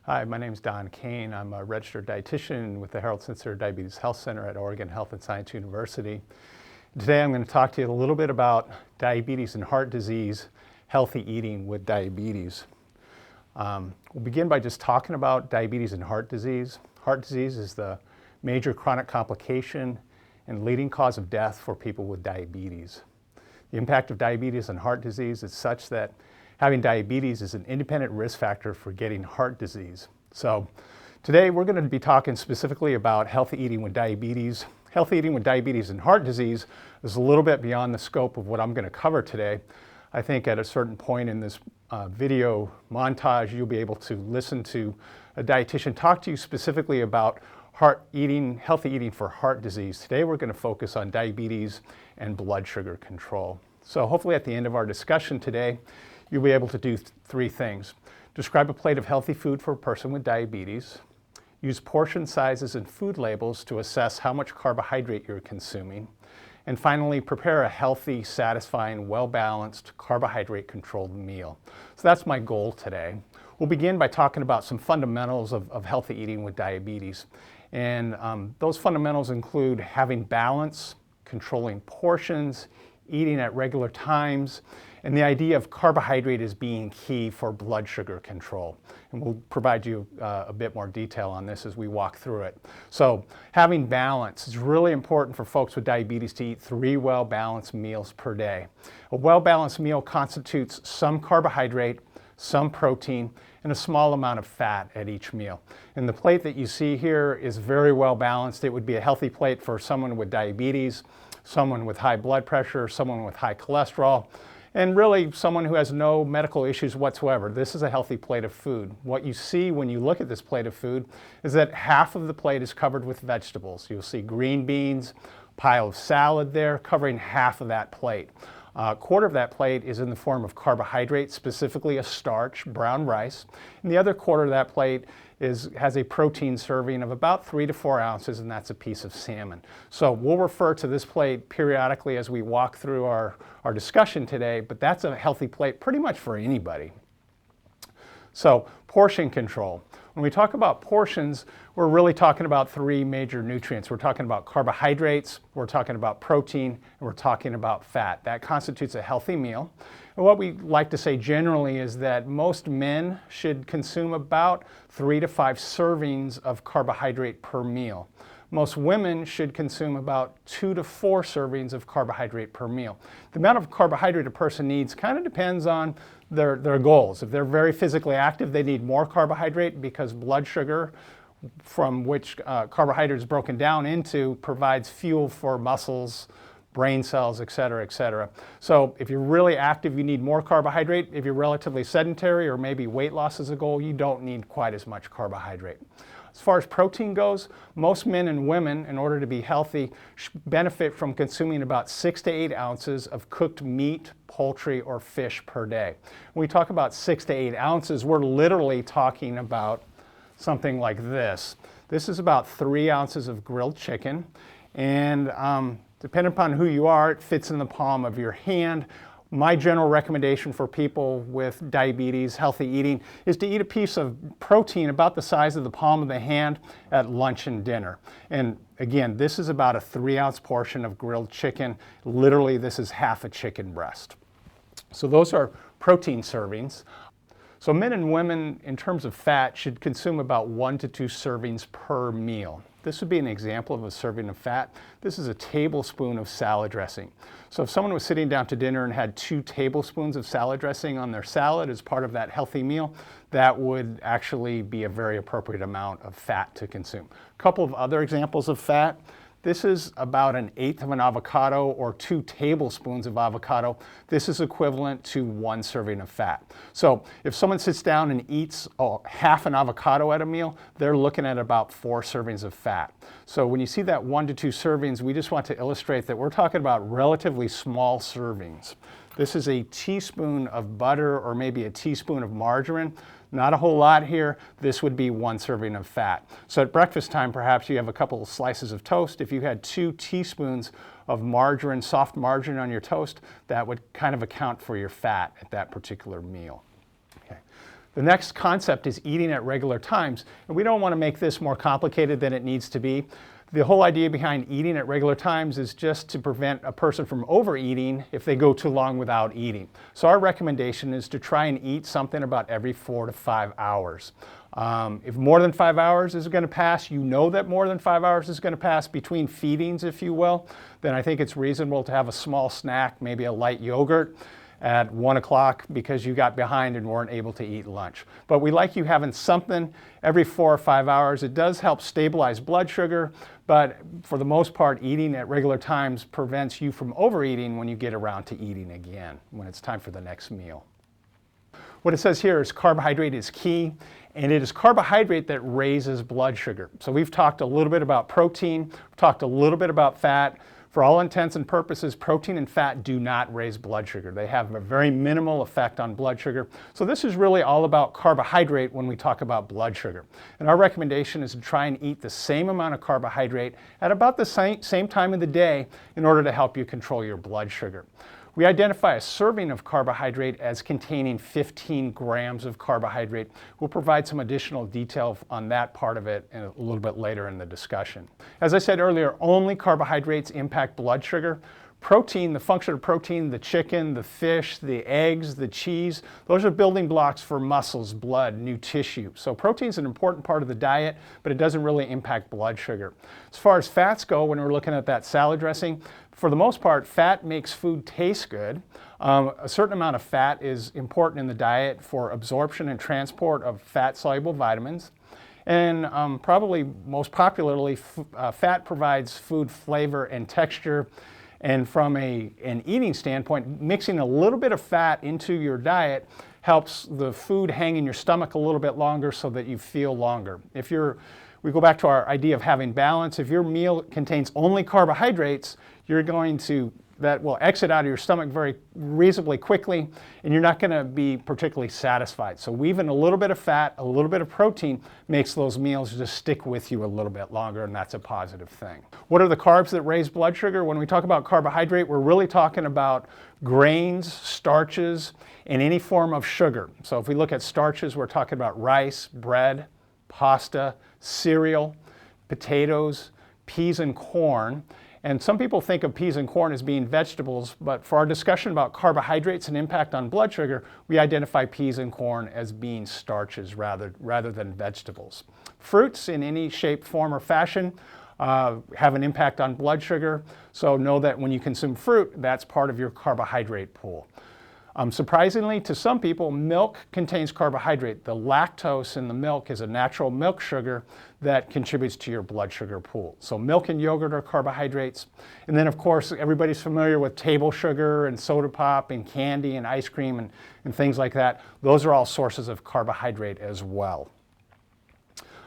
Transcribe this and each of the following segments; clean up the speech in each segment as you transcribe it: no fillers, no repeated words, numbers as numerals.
Hi, my name is Don Kain. I'm a registered dietitian with the Harold Spencer Diabetes Health Center at Oregon Health and Science University. Today I'm going to talk to you a little bit about diabetes and heart disease, healthy eating with diabetes. We'll begin by just talking about diabetes and heart disease. Heart disease is the major chronic complication and leading cause of death for people with diabetes. The impact of diabetes and heart disease is such that having diabetes is an independent risk factor for getting heart disease. So today we're going to be talking specifically about healthy eating with diabetes. Healthy eating with diabetes and heart disease is a little bit beyond the scope of what I'm going to cover today. I think at a certain point in this video montage, you'll be able to listen to a dietitian talk to you specifically about healthy eating for heart disease. Today we're going to focus on diabetes and blood sugar control. So hopefully at the end of our discussion today, you'll be able to do three things. Describe a plate of healthy food for a person with diabetes. Use portion sizes and food labels to assess how much carbohydrate you're consuming. And finally, prepare a healthy, satisfying, well-balanced, carbohydrate-controlled meal. So that's my goal today. We'll begin by talking about some fundamentals of healthy eating with diabetes. And those fundamentals include having balance, controlling portions, eating at regular times, and the idea of carbohydrate as being key for blood sugar control. And we'll provide you a bit more detail on this as we walk through it. So having balance is really important for folks with diabetes to eat 3 well-balanced meals per day. A well-balanced meal constitutes some carbohydrate, some protein, and a small amount of fat at each meal. And the plate that you see here is very well balanced. It would be a healthy plate for someone with diabetes, someone with high blood pressure, someone with high cholesterol, and really someone who has no medical issues whatsoever. This is a healthy plate of food. What you see when you look at this plate of food is that half of the plate is covered with vegetables. You'll see green beans, pile of salad there covering half of that plate. A quarter of that plate is in the form of carbohydrates, specifically a starch, brown rice. And the other quarter of that plate has a protein serving of about 3 to 4 ounces, and that's a piece of salmon. So we'll refer to this plate periodically as we walk through our discussion today, but that's a healthy plate pretty much for anybody. So portion control. When we talk about portions, we're really talking about 3 major nutrients. We're talking about carbohydrates, we're talking about protein, and we're talking about fat. That constitutes a healthy meal. And what we like to say generally is that most men should consume about 3 to 5 servings of carbohydrate per meal. Most women should consume about 2 to 4 servings of carbohydrate per meal. The amount of carbohydrate a person needs kind of depends on their goals. If they're very physically active, they need more carbohydrate because blood sugar, from which carbohydrate is broken down into, provides fuel for muscles, brain cells, et cetera, et cetera. So if you're really active, you need more carbohydrate. If you're relatively sedentary or maybe weight loss is a goal, you don't need quite as much carbohydrate. As far as protein goes, most men and women, in order to be healthy, benefit from consuming about 6 to 8 ounces of cooked meat, poultry, or fish per day. When we talk about 6 to 8 ounces, we're literally talking about something like this. This is about 3 ounces of grilled chicken, and depending upon who you are, it fits in the palm of your hand. My general recommendation for people with diabetes, healthy eating, is to eat a piece of protein about the size of the palm of the hand at lunch and dinner. And again, this is about a 3-ounce portion of grilled chicken. Literally, this is half a chicken breast. So those are protein servings. So men and women, in terms of fat, should consume about 1 to 2 servings per meal. This would be an example of a serving of fat. This is a tablespoon of salad dressing. So if someone was sitting down to dinner and had 2 tablespoons of salad dressing on their salad as part of that healthy meal, that would actually be a very appropriate amount of fat to consume. A couple of other examples of fat. This is about 1/8 of an avocado or 2 tablespoons of avocado. This is equivalent to 1 serving of fat. So if someone sits down and eats half an avocado at a meal, they're looking at about 4 servings of fat. So when you see that 1 to 2 servings, we just want to illustrate that we're talking about relatively small servings. This is a teaspoon of butter or maybe a teaspoon of margarine. Not a whole lot here. This would be 1 serving of fat. So at breakfast time, perhaps you have a couple of slices of toast. If you had 2 teaspoons of margarine, soft margarine on your toast, that would kind of account for your fat at that particular meal. Okay. The next concept is eating at regular times, and we don't want to make this more complicated than it needs to be. The whole idea behind eating at regular times is just to prevent a person from overeating if they go too long without eating. So our recommendation is to try and eat something about every 4 to 5 hours. If more than 5 hours is going to pass, you know that more than 5 hours is going to pass between feedings, if you will, then I think it's reasonable to have a small snack, maybe a light yogurt at 1 o'clock because you got behind and weren't able to eat lunch. But we like you having something every 4 or 5 hours. It does help stabilize blood sugar, but for the most part, eating at regular times prevents you from overeating when you get around to eating again, when it's time for the next meal. What it says here is carbohydrate is key, and it is carbohydrate that raises blood sugar. So we've talked a little bit about protein, we've talked a little bit about fat. For all intents and purposes, protein and fat do not raise blood sugar. They have a very minimal effect on blood sugar. So this is really all about carbohydrate when we talk about blood sugar. And our recommendation is to try and eat the same amount of carbohydrate at about the same time of the day in order to help you control your blood sugar. We identify a serving of carbohydrate as containing 15 grams of carbohydrate. We'll provide some additional detail on that part of it a little bit later in the discussion. As I said earlier, only carbohydrates impact blood sugar. Protein, the function of protein, the chicken, the fish, the eggs, the cheese, those are building blocks for muscles, blood, new tissue. So protein is an important part of the diet, but it doesn't really impact blood sugar. As far as fats go, when we're looking at that salad dressing, for the most part, fat makes food taste good. A certain amount of fat is important in the diet for absorption and transport of fat-soluble vitamins. And probably most popularly, fat provides food flavor and texture. And from an eating standpoint, mixing a little bit of fat into your diet helps the food hang in your stomach a little bit longer so that you feel longer. We go back to our idea of having balance. If your meal contains only carbohydrates, that will exit out of your stomach very reasonably quickly, and you're not going to be particularly satisfied. So weaving a little bit of fat, a little bit of protein makes those meals just stick with you a little bit longer, and that's a positive thing. What are the carbs that raise blood sugar? When we talk about carbohydrate, we're really talking about grains, starches, and any form of sugar. So if we look at starches, we're talking about rice, bread, pasta, cereal, potatoes, peas and corn. And some people think of peas and corn as being vegetables, but for our discussion about carbohydrates and impact on blood sugar, we identify peas and corn as being starches rather than vegetables. Fruits in any shape, form, or fashion have an impact on blood sugar, so know that when you consume fruit, that's part of your carbohydrate pool. Surprisingly, to some people, milk contains carbohydrate. The lactose in the milk is a natural milk sugar that contributes to your blood sugar pool. So milk and yogurt are carbohydrates. And then, of course, everybody's familiar with table sugar and soda pop and candy and ice cream and things like that. Those are all sources of carbohydrate as well.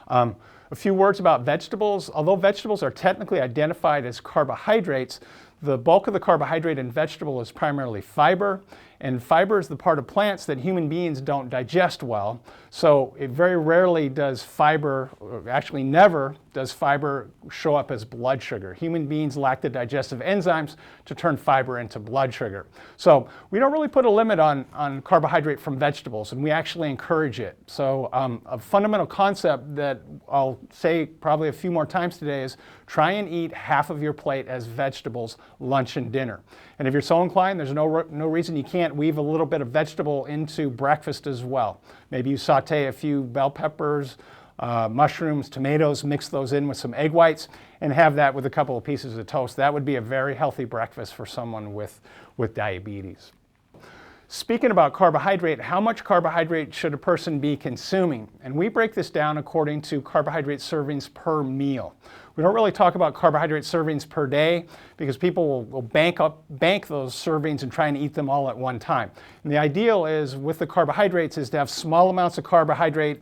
A few words about vegetables. Although vegetables are technically identified as carbohydrates, the bulk of the carbohydrate in vegetable is primarily fiber, and fiber is the part of plants that human beings don't digest well. So it very rarely does fiber, or actually never does fiber show up as blood sugar. Human beings lack the digestive enzymes to turn fiber into blood sugar. So we don't really put a limit on carbohydrate from vegetables, and we actually encourage it. So a fundamental concept that I'll say probably a few more times today is try and eat half of your plate as vegetables, lunch and dinner. And if you're so inclined, there's no reason you can't weave a little bit of vegetable into breakfast as well. Maybe you saute a few bell peppers, mushrooms, tomatoes, mix those in with some egg whites, and have that with a couple of pieces of toast. That would be a very healthy breakfast for someone with diabetes. Speaking about carbohydrate, how much carbohydrate should a person be consuming? And we break this down according to carbohydrate servings per meal. We don't really talk about carbohydrate servings per day because people will bank those servings and try and eat them all at one time. And the ideal is with the carbohydrates is to have small amounts of carbohydrate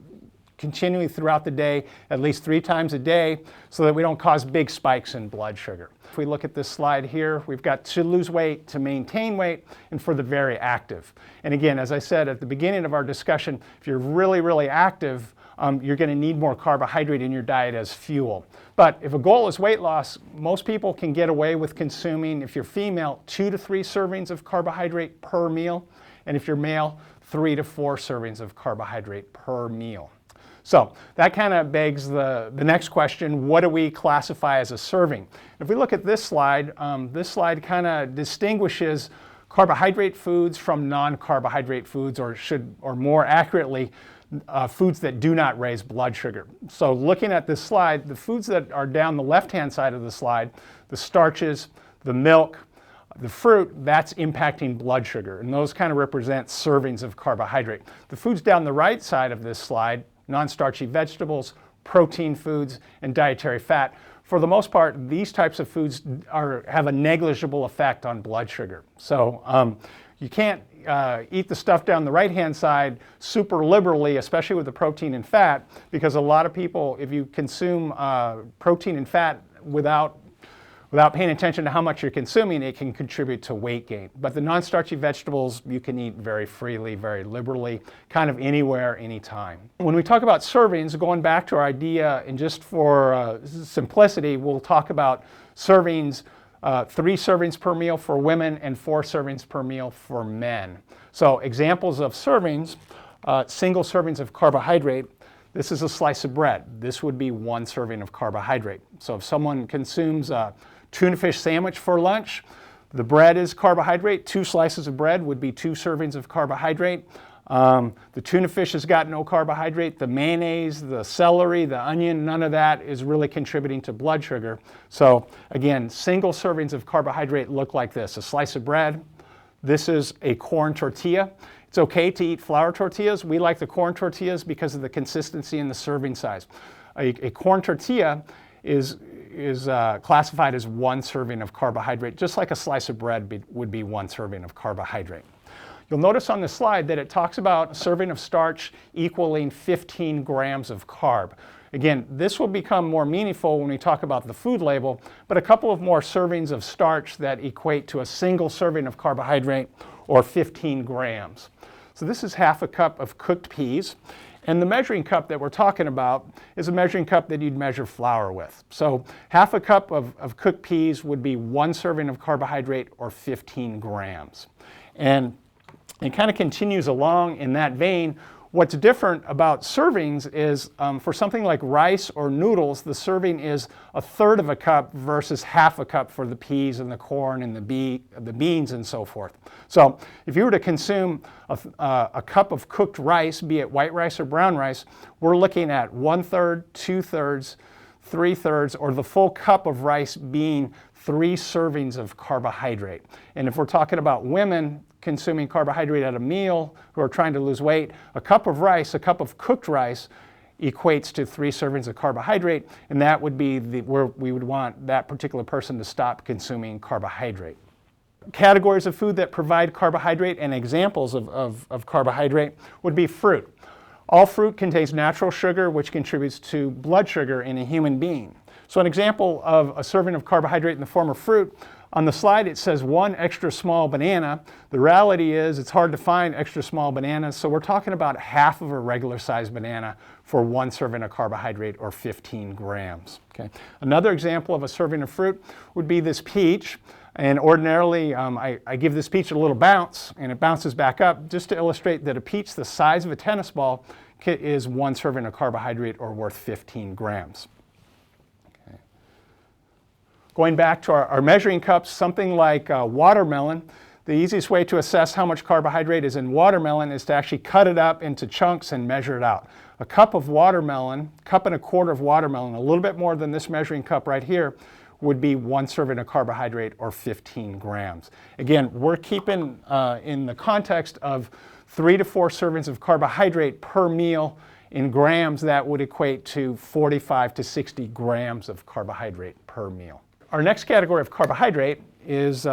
continually throughout the day, at least 3 times a day, so that we don't cause big spikes in blood sugar. If we look at this slide here, we've got to lose weight, to maintain weight, and for the very active. And again, as I said at the beginning of our discussion, if you're really, really active, you're going to need more carbohydrate in your diet as fuel. But if a goal is weight loss, most people can get away with consuming, if you're female, 2 to 3 servings of carbohydrate per meal. And if you're male, 3 to 4 servings of carbohydrate per meal. So that kind of begs the next question: what do we classify as a serving? If we look at this slide kind of distinguishes carbohydrate foods from non-carbohydrate foods, or more accurately, foods that do not raise blood sugar. So looking at this slide, the foods that are down the left-hand side of the slide, the starches, the milk, the fruit, that's impacting blood sugar, and those kind of represent servings of carbohydrate. The foods down the right side of this slide, non-starchy vegetables, protein foods, and dietary fat, for the most part, these types of foods have a negligible effect on blood sugar. So you can't eat the stuff down the right-hand side super liberally, especially with the protein and fat, because a lot of people, if you consume protein and fat without paying attention to how much you're consuming, it can contribute to weight gain. But the non-starchy vegetables you can eat very freely, very liberally, kind of anywhere, anytime. When we talk about servings, going back to our idea, and just for simplicity, we'll talk about servings, 3 servings per meal for women and 4 servings per meal for men. So examples of servings, single servings of carbohydrate. This is a slice of bread. This would be 1 serving of carbohydrate. So if someone consumes a tuna fish sandwich for lunch, the bread is carbohydrate. 2 slices of bread would be 2 servings of carbohydrate. The tuna fish has got no carbohydrate. The mayonnaise, the celery, the onion, none of that is really contributing to blood sugar. So again, single servings of carbohydrate look like this: a slice of bread. This is a corn tortilla. It's okay to eat flour tortillas. We like the corn tortillas because of the consistency and the serving size. A corn tortilla is classified as 1 serving of carbohydrate, just like a slice of bread would be 1 serving of carbohydrate. You'll notice on the slide that it talks about a serving of starch equaling 15 grams of carb. Again, this will become more meaningful when we talk about the food label, but a couple of more servings of starch that equate to a single serving of carbohydrate, or 15 grams. So this is half a cup of cooked peas, and the measuring cup that we're talking about is a measuring cup that you'd measure flour with. So half a cup of cooked peas would be 1 serving of carbohydrate, or 15 grams. And it kind of continues along in that vein. What's different about servings is for something like rice or noodles, the serving is 1/3 of a cup versus half a cup for the peas and the corn and the beans and so forth. So if you were to consume a cup of cooked rice, be it white rice or brown rice, we're looking at 1/3, 2/3, 3/3, or the full cup of rice being 3 servings of carbohydrate. And if we're talking about women consuming carbohydrate at a meal who are trying to lose weight, a cup of rice, a cup of cooked rice, equates to 3 servings of carbohydrate, and that would be where we would want that particular person to stop consuming carbohydrate. Categories of food that provide carbohydrate and examples of carbohydrate would be fruit. All fruit contains natural sugar, which contributes to blood sugar in a human being. So an example of a serving of carbohydrate in the form of fruit, on the slide it says 1 extra small banana. The reality is it's hard to find extra small bananas, so we're talking about half of a regular sized banana for 1 serving of carbohydrate, or 15 grams. Okay. Another example of a serving of fruit would be this peach. And ordinarily, I give this peach a little bounce, and it bounces back up, just to illustrate that a peach the size of a tennis ball is 1 serving of carbohydrate, or worth 15 grams. Okay. Going back to our measuring cups, something like watermelon, the easiest way to assess how much carbohydrate is in watermelon is to actually cut it up into chunks and measure it out. A cup of watermelon, 1.25 cups of watermelon, a little bit more than this measuring cup right here, would be 1 serving of carbohydrate, or 15 grams. Again, we're keeping in the context of 3 to 4 servings of carbohydrate per meal. In grams, that would equate to 45 to 60 grams of carbohydrate per meal. Our next category of carbohydrate is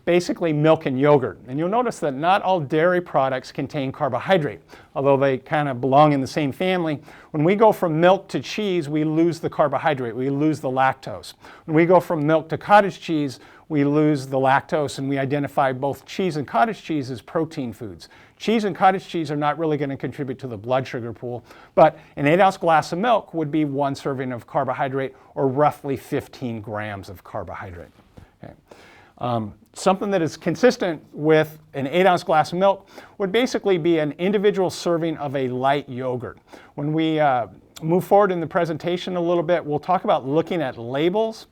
basically milk and yogurt. And you'll notice that not all dairy products contain carbohydrate, although they kind of belong in the same family. When we go from milk to cheese, we lose the carbohydrate, we lose the lactose. When we go from milk to cottage cheese, we lose the lactose, and we identify both cheese and cottage cheese as protein foods. Cheese and cottage cheese are not really going to contribute to the blood sugar pool, but an 8-ounce glass of milk would be 1 serving of carbohydrate, or roughly 15 grams of carbohydrate. Okay. Something that is consistent with an 8-ounce glass of milk would basically be an individual serving of a light yogurt. When we move forward in the presentation a little bit, we'll talk about looking at labels,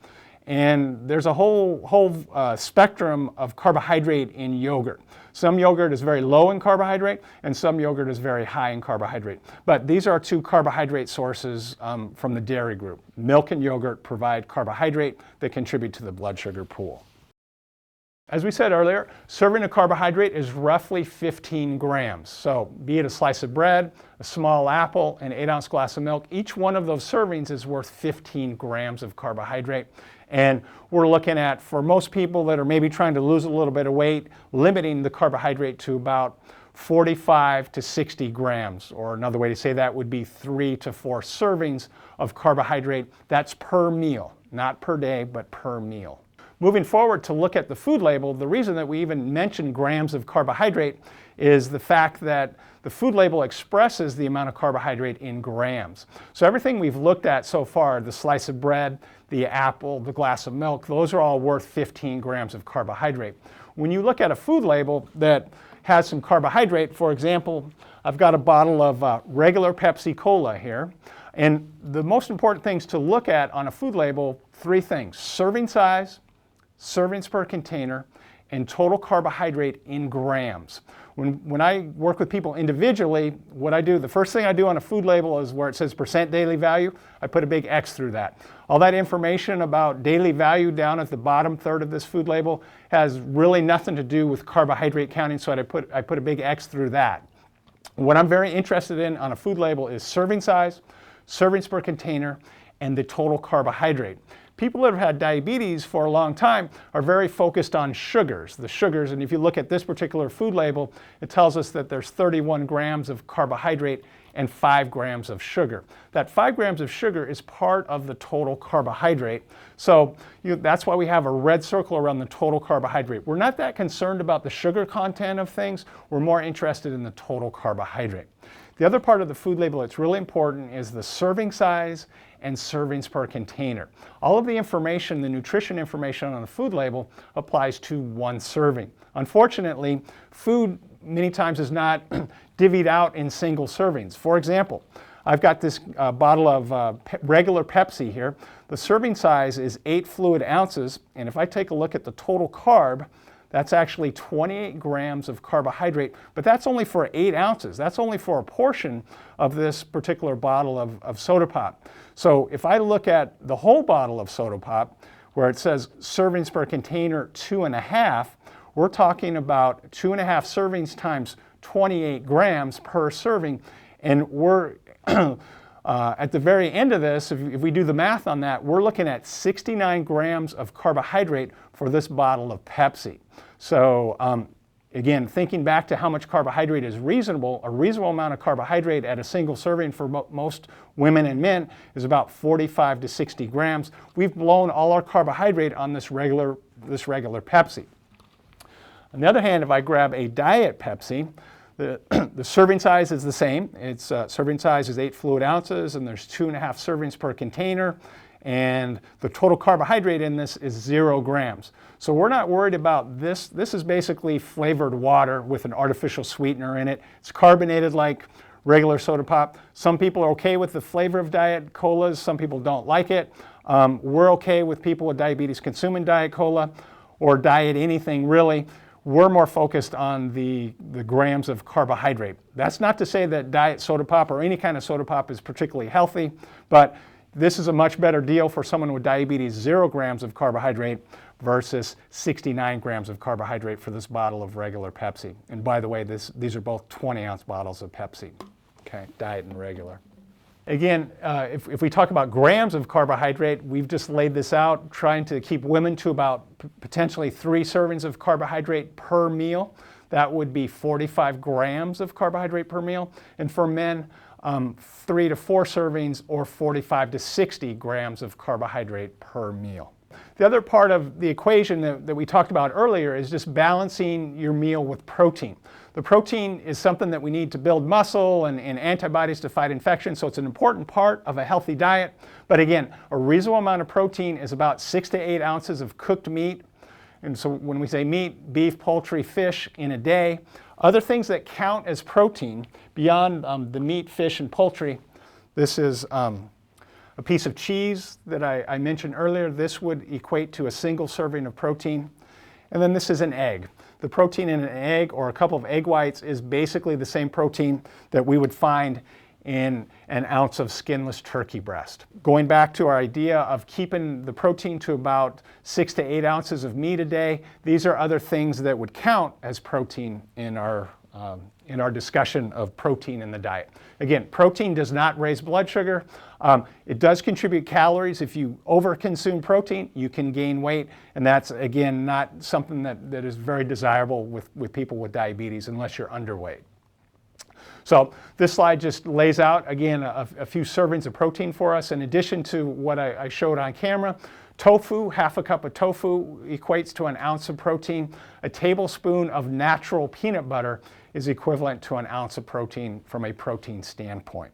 and there's a whole spectrum of carbohydrate in yogurt. Some yogurt is very low in carbohydrate, and some yogurt is very high in carbohydrate. But these are two carbohydrate sources from the dairy group. Milk and yogurt provide carbohydrate that contribute to the blood sugar pool. As we said earlier, serving of carbohydrate is roughly 15 grams. So be it a slice of bread, a small apple, an 8-ounce glass of milk, each one of those servings is worth 15 grams of carbohydrate. And we're looking at, for most people that are maybe trying to lose a little bit of weight, limiting the carbohydrate to about 45 to 60 grams. Or another way to say that would be 3 to 4 servings of carbohydrate. That's per meal, not per day, but per meal. Moving forward to look at the food label, the reason that we even mention grams of carbohydrate is the fact that the food label expresses the amount of carbohydrate in grams. So everything we've looked at so far, the slice of bread, the apple, the glass of milk, those are all worth 15 grams of carbohydrate. When you look at a food label that has some carbohydrate, for example, I've got a bottle of regular Pepsi Cola here. And the most important things to look at on a food label, 3 things: serving size, servings per container, and total carbohydrate in grams. When I work with people individually, what I do, the first thing I do on a food label is where it says percent daily value, I put a big X through that. All that information about daily value down at the bottom third of this food label has really nothing to do with carbohydrate counting, so I put a big X through that. What I'm very interested in on a food label is serving size, servings per container, and the total carbohydrate. People that have had diabetes for a long time are very focused on sugars, the sugars, and if you look at this particular food label, it tells us that there's 31 grams of carbohydrate and 5 grams of sugar. That 5 grams of sugar is part of the total carbohydrate, so that's why we have a red circle around the total carbohydrate. We're not that concerned about the sugar content of things, we're more interested in the total carbohydrate. The other part of the food label that's really important is the serving size and servings per container. All of the information, the nutrition information on the food label applies to one serving. Unfortunately, food many times is not divvied out in single servings. For example, I've got this bottle of regular Pepsi here. The serving size is 8 fluid ounces, and if I take a look at the total carb, that's actually 28 grams of carbohydrate, but that's only for 8 ounces. That's only for a portion of this particular bottle of soda pop. So if I look at the whole bottle of soda pop, where it says servings per container 2.5, we're talking about 2.5 servings times 28 grams per serving, and we're at the very end of this, if we do the math on that, we're looking at 69 grams of carbohydrate for this bottle of Pepsi. So again, thinking back to how much carbohydrate is reasonable, a reasonable amount of carbohydrate at a single serving for most women and men is about 45 to 60 grams. We've blown all our carbohydrate on this regular Pepsi. On the other hand, if I grab a diet Pepsi, the serving size is the same. Its serving size is 8 fluid ounces, and there's 2.5 servings per container, and the total carbohydrate in this is 0 grams. So we're not worried about this. This is basically flavored water with an artificial sweetener in it. It's carbonated like regular soda pop. Some people are okay with the flavor of diet colas. Some people don't like it. We're okay with people with diabetes consuming diet cola or diet anything really. We're more focused on the grams of carbohydrate. That's not to say that diet soda pop or any kind of soda pop is particularly healthy, but this is a much better deal for someone with diabetes, 0 grams of carbohydrate versus 69 grams of carbohydrate for this bottle of regular Pepsi. And by the way, these are both 20-ounce bottles of Pepsi, okay, diet and regular. Again, if we talk about grams of carbohydrate, we've just laid this out, trying to keep women to about potentially 3 servings of carbohydrate per meal. That would be 45 grams of carbohydrate per meal. And for men, 3 to 4 servings or 45 to 60 grams of carbohydrate per meal. The other part of the equation that we talked about earlier is just balancing your meal with protein. The protein is something that we need to build muscle and antibodies to fight infection, so it's an important part of a healthy diet. But again, a reasonable amount of protein is about 6 to 8 ounces of cooked meat, And so when we say meat, beef, poultry, fish in a day, other things that count as protein beyond the meat, fish, and poultry, this is a piece of cheese that I mentioned earlier. This would equate to a single serving of protein. And then this is an egg. The protein in an egg or a couple of egg whites is basically the same protein that we would find in an ounce of skinless turkey breast. Going back to our idea of keeping the protein to about 6 to 8 ounces of meat a day, these are other things that would count as protein in our discussion of protein in the diet. Again, protein does not raise blood sugar. It does contribute calories. If you overconsume protein, you can gain weight, and that's, again, not something that is very desirable with people with diabetes unless you're underweight. So this slide just lays out, again, a few servings of protein for us. In addition to what I showed on camera, tofu, half a cup of tofu equates to an ounce of protein. A tablespoon of natural peanut butter is equivalent to an ounce of protein from a protein standpoint.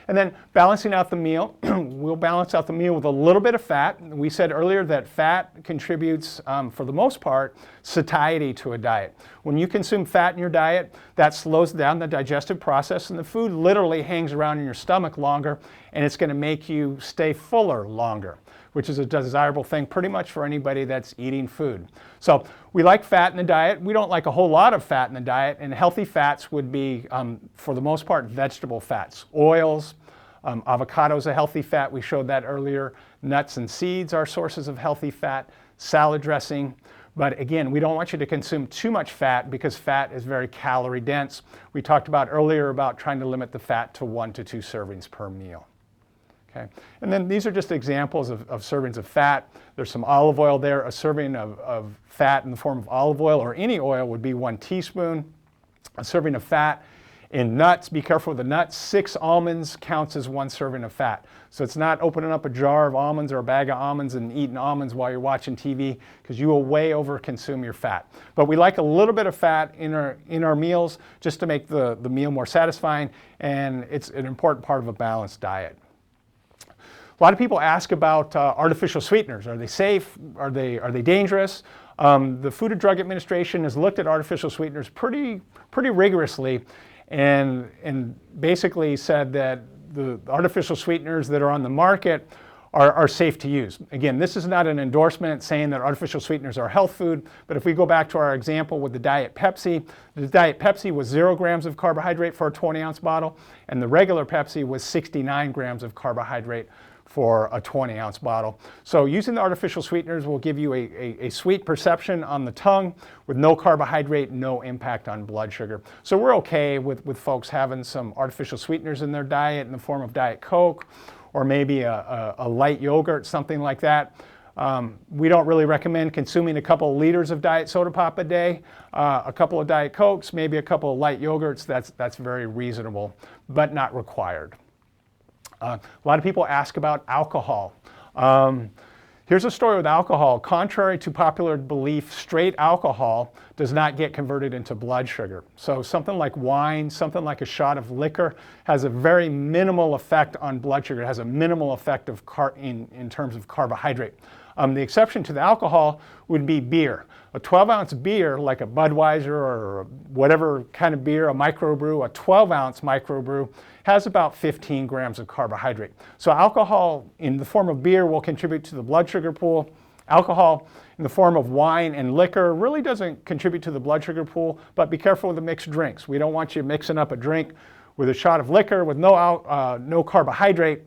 And then balancing out the meal, we'll balance out the meal with a little bit of fat. We said earlier that fat contributes, for the most part, satiety to a diet. When you consume fat in your diet, that slows down the digestive process, and the food literally hangs around in your stomach longer, and it's going to make you stay fuller longer, which is a desirable thing pretty much for anybody that's eating food. So we like fat in the diet. We don't like a whole lot of fat in the diet, and healthy fats would be, for the most part, vegetable fats, oils. Avocado is a healthy fat. We showed that earlier. Nuts and seeds are sources of healthy fat. Salad dressing. But again, we don't want you to consume too much fat because fat is very calorie dense. We talked about earlier about trying to limit the fat to 1 to 2 servings per meal. Okay. And then these are just examples of servings of fat. There's some olive oil there. A serving of fat in the form of olive oil or any oil would be 1 teaspoon. A serving of fat in nuts, be careful with the nuts. 6 almonds counts as 1 serving of fat. So it's not opening up a jar of almonds or a bag of almonds and eating almonds while you're watching TV, because you will way over consume your fat. But we like a little bit of fat in our meals just to make the meal more satisfying, and it's an important part of a balanced diet. A lot of people ask about artificial sweeteners. Are they safe? Are they dangerous? The Food and Drug Administration has looked at artificial sweeteners pretty rigorously, and basically said that the artificial sweeteners that are on the market are safe to use. Again, this is not an endorsement saying that artificial sweeteners are health food, but if we go back to our example with the Diet Pepsi, the Diet Pepsi was 0 grams of carbohydrate for a 20-ounce bottle, and the regular Pepsi was 69 grams of carbohydrate for a 20-ounce bottle. So using the artificial sweeteners will give you a sweet perception on the tongue with no carbohydrate, no impact on blood sugar. So we're okay with folks having some artificial sweeteners in their diet in the form of Diet Coke or maybe a light yogurt, something like that. We don't really recommend consuming a couple of liters of diet soda pop a day, a couple of Diet Cokes, maybe a couple of light yogurts. That's very reasonable, but not required. A lot of people ask about alcohol. Here's a story with alcohol. Contrary to popular belief, straight alcohol does not get converted into blood sugar. So something like wine, something like a shot of liquor has a very minimal effect on blood sugar. It has a minimal effect in terms of carbohydrate. The exception to the alcohol would be beer. A 12-ounce beer, like a Budweiser or whatever kind of beer, a microbrew, a 12-ounce microbrew, has about 15 grams of carbohydrate. So alcohol in the form of beer will contribute to the blood sugar pool. Alcohol in the form of wine and liquor really doesn't contribute to the blood sugar pool, but be careful with the mixed drinks. We don't want you mixing up a drink with a shot of liquor with no carbohydrate,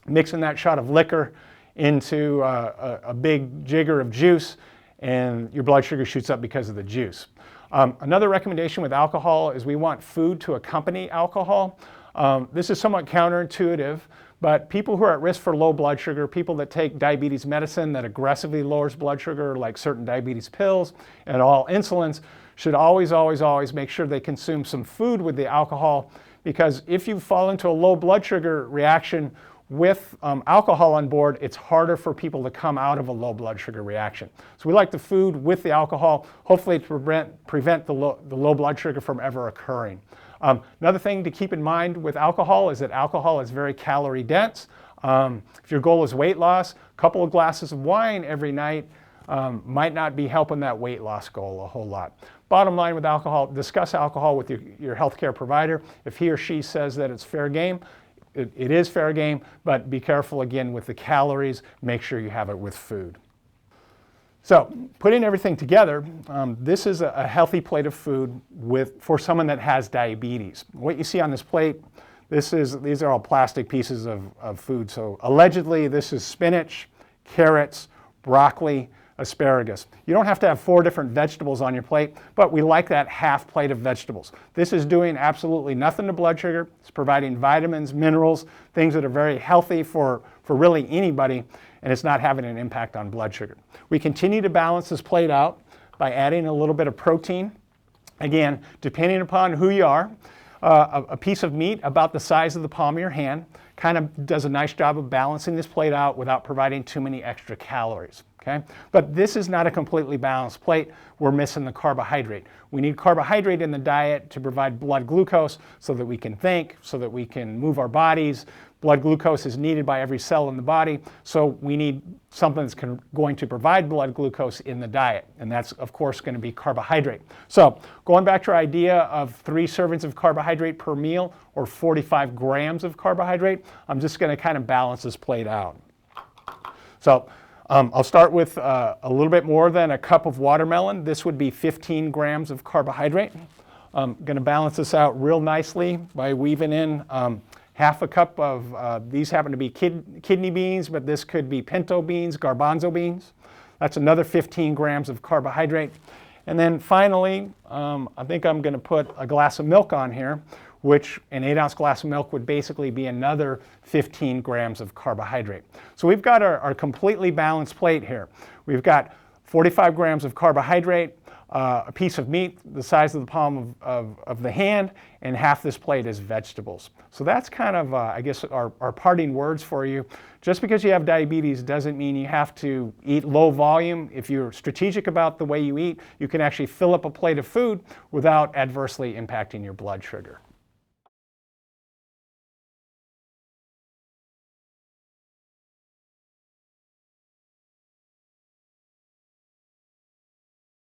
mixing that shot of liquor into a big jigger of juice, and your blood sugar shoots up because of the juice. Another recommendation with alcohol is we want food to accompany alcohol. This is somewhat counterintuitive, but people who are at risk for low blood sugar, people that take diabetes medicine that aggressively lowers blood sugar, like certain diabetes pills and all insulins, should always make sure they consume some food with the alcohol, because if you fall into a low blood sugar reaction with alcohol on board, it's harder for people to come out of a low blood sugar reaction. So we like the food with the alcohol, hopefully to prevent the low blood sugar from ever occurring. Another thing to keep in mind with alcohol is that alcohol is very calorie dense. If your goal is weight loss, a couple of glasses of wine every night might not be helping that weight loss goal a whole lot. Bottom line with alcohol, discuss alcohol with your healthcare provider. If he or she says that it's fair game, it is fair game, but be careful again with the calories. Make sure you have it with food. So putting everything together, this is a healthy plate of food for someone that has diabetes. What you see on this plate, these are all plastic pieces of food. So allegedly this is spinach, carrots, broccoli, asparagus. You don't have to have 4 different vegetables on your plate, but we like that half plate of vegetables. This is doing absolutely nothing to blood sugar. It's providing vitamins, minerals, things that are very healthy for really anybody, and it's not having an impact on blood sugar. We continue to balance this plate out by adding a little bit of protein. Again, depending upon who you are, a piece of meat about the size of the palm of your hand kind of does a nice job of balancing this plate out without providing too many extra calories. Okay? But this is not a completely balanced plate. We're missing the carbohydrate. We need carbohydrate in the diet to provide blood glucose so that we can think, so that we can move our bodies. Blood glucose is needed by every cell in the body, so we need something that's going to provide blood glucose in the diet, and that's of course going to be carbohydrate. So going back to our idea of 3 servings of carbohydrate per meal, or 45 grams of carbohydrate, I'm just going to kind of balance this plate out. So I'll start with a little bit more than a cup of watermelon. This would be 15 grams of carbohydrate. I'm going to balance this out real nicely by weaving in half a cup of, these happen to be kidney beans, but this could be pinto beans, garbanzo beans. That's another 15 grams of carbohydrate. And then finally, I think I'm going to put a glass of milk on here, which an 8-ounce glass of milk would basically be another 15 grams of carbohydrate. So we've got our completely balanced plate here. We've got 45 grams of carbohydrate, a piece of meat the size of the palm of the hand, and half this plate is vegetables. So that's kind of, I guess, our parting words for you. Just because you have diabetes doesn't mean you have to eat low volume. If you're strategic about the way you eat, you can actually fill up a plate of food without adversely impacting your blood sugar.